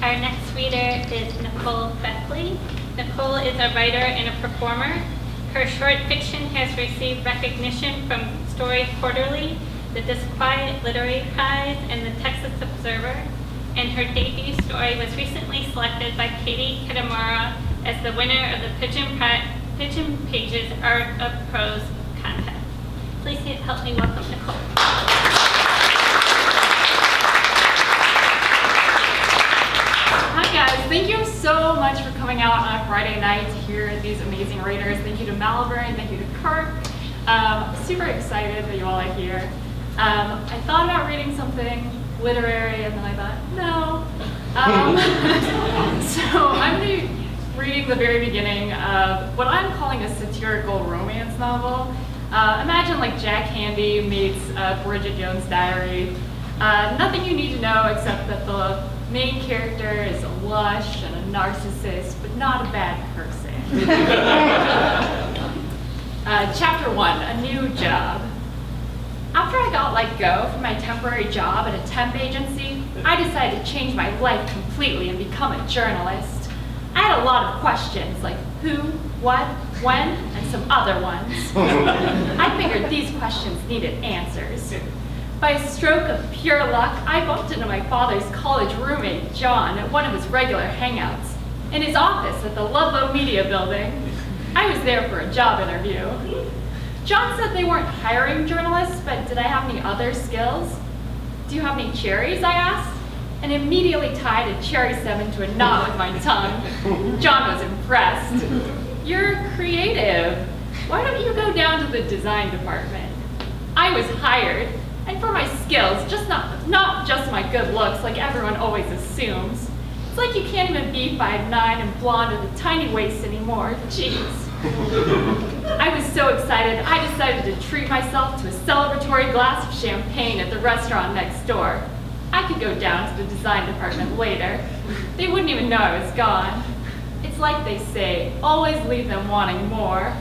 Our next reader is Nicole Beckley. Nicole is a writer and a performer. Her short fiction has received recognition from Story Quarterly, the Disquiet Literary Prize, and the Texas Observer. And her debut story was recently selected by Katie Kitamura as the winner of the Pigeon Pages Art of Prose contest. Please help me welcome Nicole. Hi guys, thank you so much for coming out on a Friday night to hear these amazing readers. Thank you to Malvern, thank you to Kirk. Super excited that you all are here. I thought about reading something literary and then I thought, no. So I'm going to be reading the very beginning of what I'm calling a satirical romance novel. Imagine like Jack Handy meets Bridget Jones' Diary. Nothing you need to know except that the main character is a lush and a narcissist, but not a bad person. Chapter 1, a new job. After I got let go from my temporary job at a temp agency, I decided to change my life completely and become a journalist. I had a lot of questions like who, what, when, and some other ones. I figured these questions needed answers. By a stroke of pure luck, I bumped into my father's college roommate, John, at one of his regular hangouts, in his office at the Ludlow Media Building. I was there for a job interview. John said they weren't hiring journalists, but did I have any other skills? Do you have any cherries, I asked, and immediately tied a cherry stem into a knot with my tongue. John was impressed. You're creative. Why don't you go down to the design department? I was hired. And for my skills, not just my good looks like everyone always assumes. It's like you can't even be 5'9" and blonde with a tiny waist anymore. Jeez. I was so excited, I decided to treat myself to a celebratory glass of champagne at the restaurant next door. I could go down to the design department later. They wouldn't even know I was gone. It's like they say, always leave them wanting more.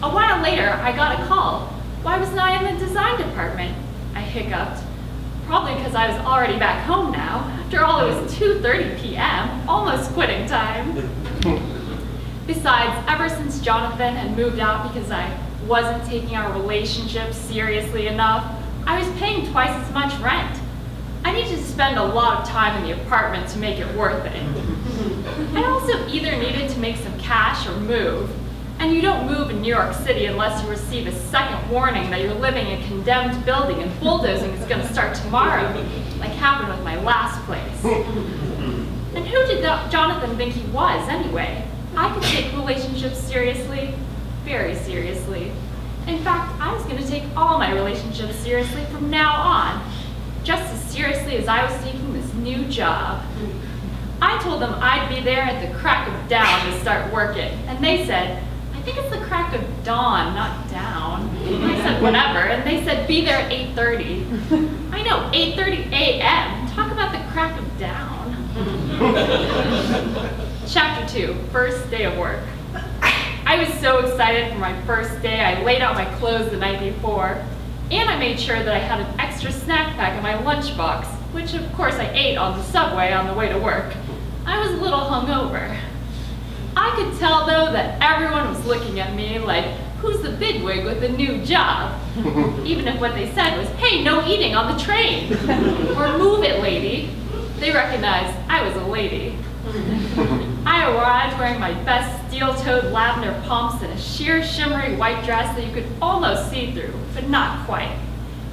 A while later, I got a call. Why wasn't I in the design department? I hiccuped. Probably because I was already back home now. After all, it was 2:30 p.m., almost quitting time. Besides, ever since Jonathan had moved out because I wasn't taking our relationship seriously enough, I was paying twice as much rent. I needed to spend a lot of time in the apartment to make it worth it. I also either needed to make some cash or move. And you don't move in New York City unless you receive a second warning that you're living in a condemned building and bulldozing is going to start tomorrow, like happened with my last place. And who did Jonathan think he was, anyway? I could take relationships seriously, very seriously. In fact, I was going to take all my relationships seriously from now on, just as seriously as I was taking this new job. I told them I'd be there at the crack of dawn to start working, and they said, I think it's the crack of dawn, not down. I said, whatever, and they said, be there at 8:30. I know, 8:30 a.m. Talk about the crack of dawn. Chapter 2, first day of work. I was so excited for my first day, I laid out my clothes the night before, and I made sure that I had an extra snack pack in my lunchbox, which of course I ate on the subway on the way to work. I was a little hungover. I could tell, though, that everyone was looking at me like, who's the bigwig with the new job? Even if what they said was, hey, no eating on the train. Or move it, lady. They recognized I was a lady. I arrived wearing my best steel-toed lavender pumps and a sheer shimmery white dress that you could almost see through, but not quite.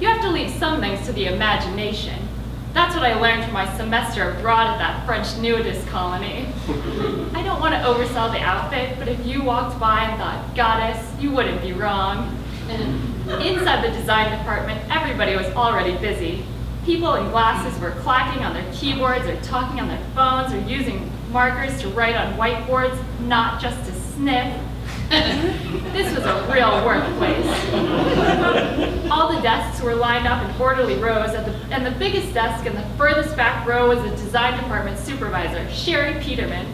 You have to leave some things to the imagination. That's what I learned from my semester abroad at that French nudist colony. I don't want to oversell the outfit, but if you walked by and thought, goddess, you wouldn't be wrong. Inside the design department, everybody was already busy. People in glasses were clacking on their keyboards or talking on their phones or using markers to write on whiteboards, not just to sniff. This was a real workplace. All the desks were lined up in orderly rows, and the biggest desk in the furthest back row was the design department supervisor, Sherry Peterman.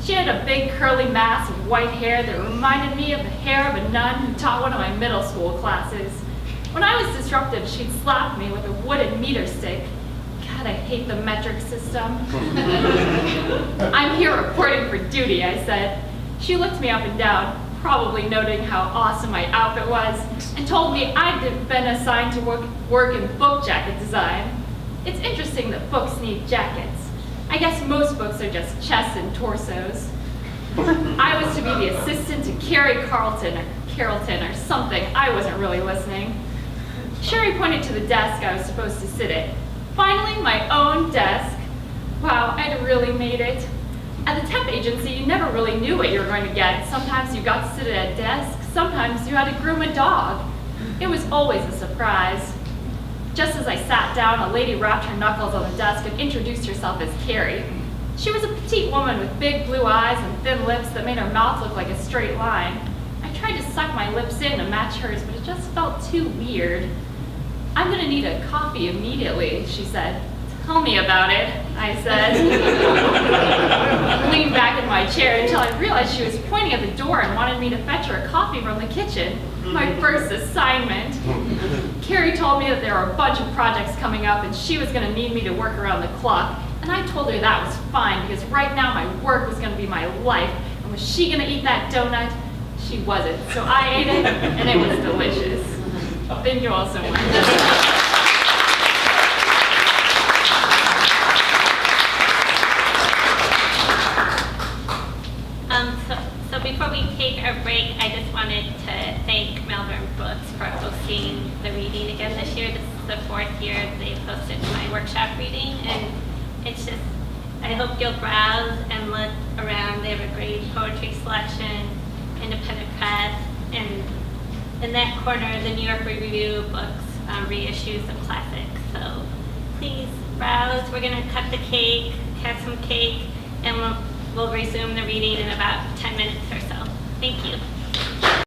She had a big curly mass of white hair that reminded me of the hair of a nun who taught one of my middle school classes. When I was disruptive, she'd slap me with a wooden meter stick. God, I hate the metric system. I'm here reporting for duty, I said. She looked me up and down, probably noting how awesome my outfit was, and told me I'd been assigned to work in book jacket design. It's interesting that books need jackets. I guess most books are just chests and torsos. I was to be the assistant to Carrie Carlton or something. I wasn't really listening. Sherry pointed to the desk I was supposed to sit at. Finally, my own desk. Wow, I'd really made it. At the temp agency, you never really knew what you were going to get. Sometimes you got to sit at a desk, sometimes you had to groom a dog. It was always a surprise. Just as I sat down, a lady rapped her knuckles on the desk and introduced herself as Carrie. She was a petite woman with big blue eyes and thin lips that made her mouth look like a straight line. I tried to suck my lips in to match hers, but it just felt too weird. I'm gonna need a coffee immediately, she said. Tell me about it, I said. I leaned back in my chair until I realized she was pointing at the door and wanted me to fetch her a coffee from the kitchen. My first assignment. Carrie told me that there were a bunch of projects coming up and she was gonna need me to work around the clock. And I told her that was fine because right now my work was gonna be my life. And was she gonna eat that donut? She wasn't. So I ate it and it was delicious. Thank you all so much. So before we take our break, I just wanted to thank Malvern Books for hosting the reading again this year. This is the 4th year they've hosted my workshop reading, and it's just, I hope you'll browse and look around. They have a great poetry selection, independent press, and in that corner, the New York Review books reissues of classics. So please browse. We're going to cut the cake, have some cake, and we'll resume the reading in about 10 minutes or